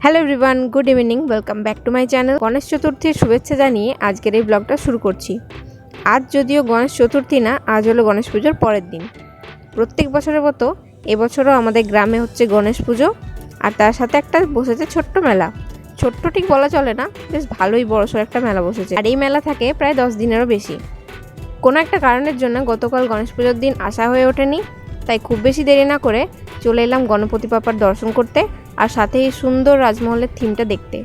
Hello everyone, good evening, welcome back to my channel. Ganesh চতুর্থীর শুভেচ্ছা জানিয়ে আজকের এই ব্লগটা শুরু করছি। আজ যদিও গণেশ চতুর্থী না, আজ হলো গণেশ পুজোর পরের দিন। প্রত্যেক বছরের মতো এবছরও আমাদের গ্রামে হচ্ছে গণেশ পুজো, আর তার সাথে একটা বসেছে ছোট্ট মেলা। ছোট্ট ঠিক বলা চলে না, বেশ ভালোই বড়সড় একটা মেলা বসেছে, আর এই মেলা থাকে প্রায় 10 দিনেরও বেশি। কোনো একটা কারণের জন্য গতকাল গণেশ পুজোর দিন আসা হয়ে ওঠেনি, তাই খুব বেশি দেরি না করে চলে এলাম গণপতি বাপ্পার দর্শন করতে, আর সাথে এই সুন্দর রাজমহলের থিমটা দেখতে।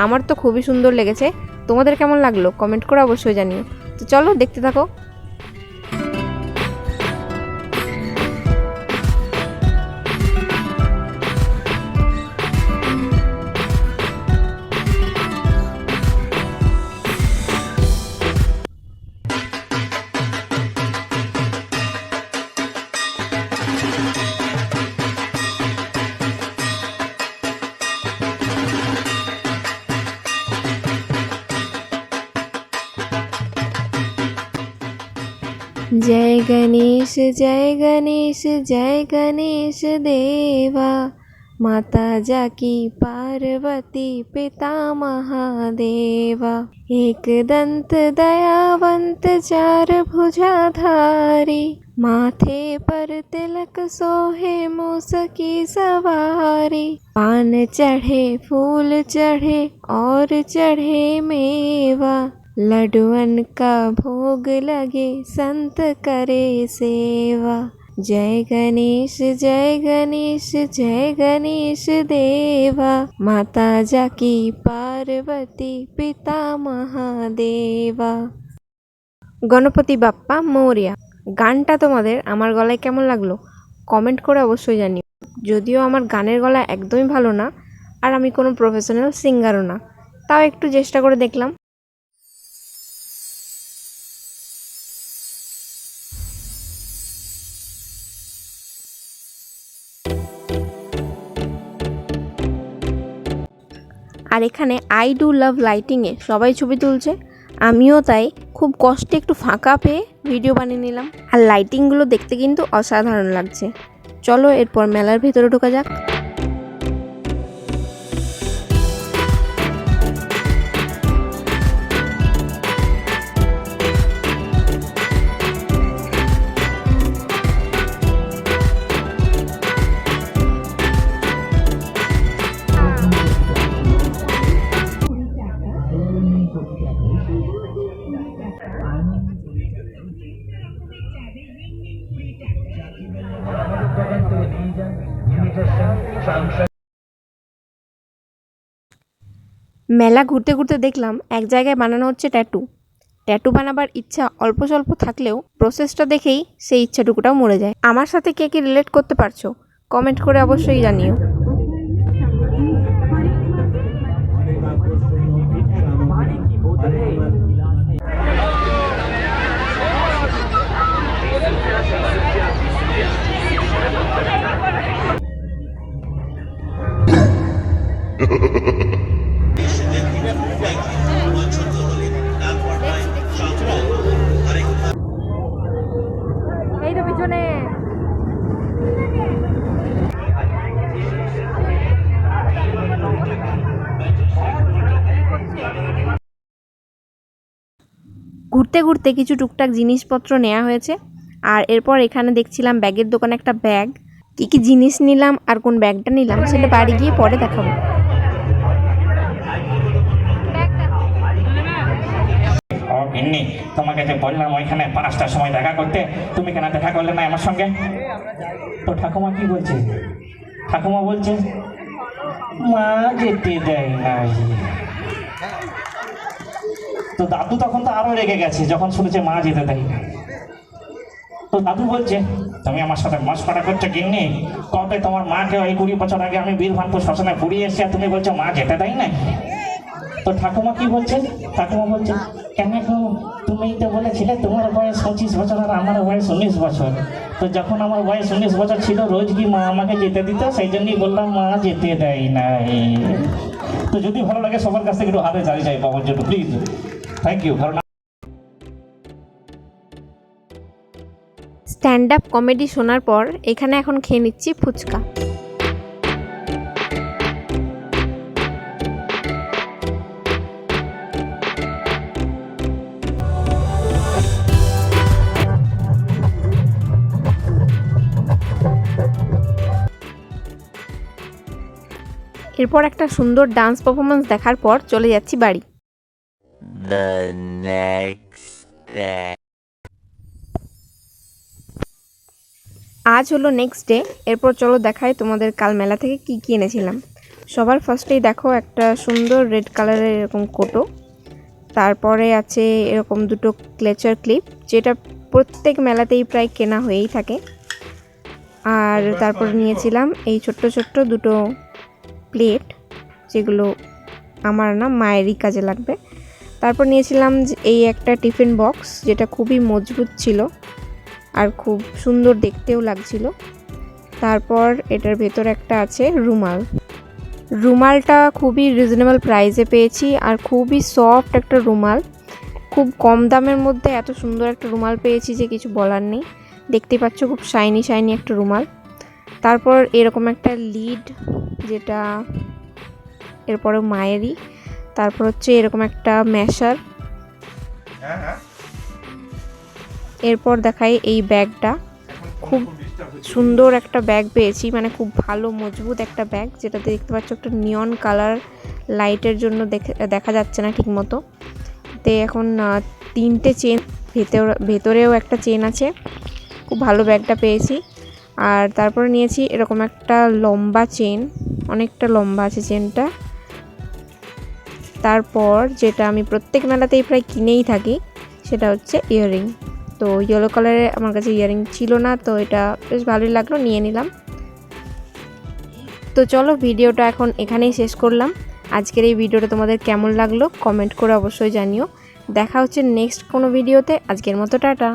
আমার তো খুবই সুন্দর লেগেছে। তোমাদের কেমন লাগলো কমেন্ট করে অবশ্যই জানিও। তো চলো দেখতে থাকো। जय गणेश जय गणेश जय गणेश देवा, माता जाकी पार्वती पिता महादेवा। एक दंत दयावंत चार भुजाधारी, माथे पर तिलक सोहे मूस की सवारी। पान चढ़े फूल चढ़े और चढ़े मेवा, लड्डुअन का भोग लगे संत करे सेवा। जय गणेश जय गणेश देवा, माता जाकी पार्वती पिता महादेवा। গণপতি বাপ্পা মোরিয়া গানটা তোমাদের আমার গলায় কেমন লাগলো কমেন্ট করে অবশ্যই জানিও। যদিও আমার গানের গলা একদমই ভালো না, আর আমি কোনো প্রফেশনাল সিঙ্গারও না, তাও একটু চেষ্টা করে দেখলাম। আর এখানে আই ডু লাভ লাইটিংয়ে সবাই ছবি তুলছে, আমিও তাই খুব কষ্টে একটু ফাঁকা পেয়ে ভিডিও বানিয়ে নিলাম। আর লাইটিংগুলো দেখতে কিন্তু অসাধারণ লাগছে। চলো এরপর মেলার ভেতরে ঢোকা যাক। মেলা ঘুরতে ঘুরতে দেখলাম এক জায়গায় বানানো হচ্ছে ট্যাটু। ট্যাটু বানাবার ইচ্ছা অল্প স্বল্প থাকলেও প্রসেসটা দেখেই সেই ইচ্ছাটুকুটাও মরে যায়। আমার সাথে কে কে রিলেট করতে পারছো কমেন্ট করে অবশ্যই জানিও। এই তো পিছনে ঘুরতে ঘুরতে কিছু টুকটাক জিনিসপত্র নেওয়া হয়েছে, আর এরপর এখানে দেখছিলাম ব্যাগের দোকানে একটা ব্যাগ। কী কী জিনিস নিলাম আর কোন ব্যাগটা নিলাম সেটা বাড়ি গিয়ে পরে দেখাবো। তোমাকে যে বললাম ওইখানে 5টার সময় দেখা করতে, তুমি কেন দেখা করলে না আমার সঙ্গে? তো ঠাকুমা কি বলছে? ঠাকুমা বলছে মা যেতে দেয় না। তো দাদু তখন তো আরো রেগে গেছে যখন শুনেছে মা যেতে দেয় না। তো দাদু বলছে তুমি আমার সাথে মস্করা করছো গিন্নি, কবে তোমার মাকে ওই 20 বছর আগে আমি বীরভানপুর শ্মশানে পুড়িয়ে এসেছি আর তুমি বলছো মা যেতে দেয় না। তো ঠাকুমা কি বলছে? ঠাকুমা বলছে কেন গো, তুমি তো বলেছিলে তোমার বয়স 25 বছর আর আমার বয়স 19 বছর। তো যখন আমার বয়স 19 বছর ছিল রোজ কি মা আমাকে যেতে দিত, সেই জন্যই বললাম মা যেতে দেয় নাই। তো যদি ভালো লাগে সবার কাছ থেকে একটু হাতে জারি চাই বাবার জন্য please, thank you. Stand up comedy শোনার পর এখানে এখন খেয়ে নিচ্ছি ফুচকা। এরপর একটা সুন্দর ডান্স পারফরমেন্স দেখার পর চলে যাচ্ছি বাড়ি। The next day. আজ হলো নেক্সট ডে। এরপর চলো দেখাই তোমাদের কাল মেলা থেকে কি কি এনেছিলাম। সবার ফার্স্টেই দেখো একটা সুন্দর রেড কালারের এরকম কোটো, তারপরে আছে এরকম দুটো ক্লেচার ক্লিপ, যেটা প্রত্যেক মেলাতেই প্রায় কেনা হয়েই থাকে। আর তারপরে নিয়েছিলাম এই ছোট্ট ছোট্ট দুটো প্লেট, যেগুলো আমার না মায়েরই কাজে লাগবে। তারপর নিয়েছিলাম এই একটা টিফিন বক্স, যেটা খুবই মজবুত ছিল আর খুব সুন্দর দেখতেও লাগছিল। তারপর এটার ভেতর একটা আছে রুমাল। রুমালটা খুবই রিজনেবল প্রাইসে পেয়েছি আর খুবই সফট একটা রুমাল। খুব কম দামের মধ্যে এত সুন্দর একটা রুমাল পেয়েছি যে কিছু বলার নেই। দেখতেই পাচ্ছ খুব শাইনি শাইনি একটা রুমাল। তারপর এরকম একটা লিড, যেটা এরপরে মায়েরই। তারপর হচ্ছে এরকম একটা ম্যাশার। এরপর দেখাই এই ব্যাগটা, খুব সুন্দর একটা ব্যাগ পেয়েছি, মানে খুব ভালো মজবুত একটা ব্যাগ, যেটাতে দেখতে পাচ্ছ একটা নিয়ন কালার, লাইটের জন্য দেখা যাচ্ছে না ঠিক মতো। তে এখন 3টে চেন, ভেতরেও একটা চেন আছে। খুব ভালো ব্যাগটা পেয়েছি। আর তারপরে নিয়েছি এরকম একটা লম্বা চেন, অনেকটা লম্বা আছে চেনটা। তারপর যেটা আমি প্রত্যেক মেলাতেই প্রায় কিনেই থাকি, সেটা হচ্ছে ইয়াররিং। তো ইয়েলো কালারে আমার কাছে ইয়াররিং ছিল না, তো এটা বেশ ভালোই লাগলো, নিয়ে নিলাম। তো চলো ভিডিওটা এখন এখানেই শেষ করলাম। আজকের এই ভিডিওটা তোমাদের কেমন লাগলো কমেন্ট করে অবশ্যই জানিও। দেখা হচ্ছে নেক্সট কোনো ভিডিওতে। আজকের মতো টাটা।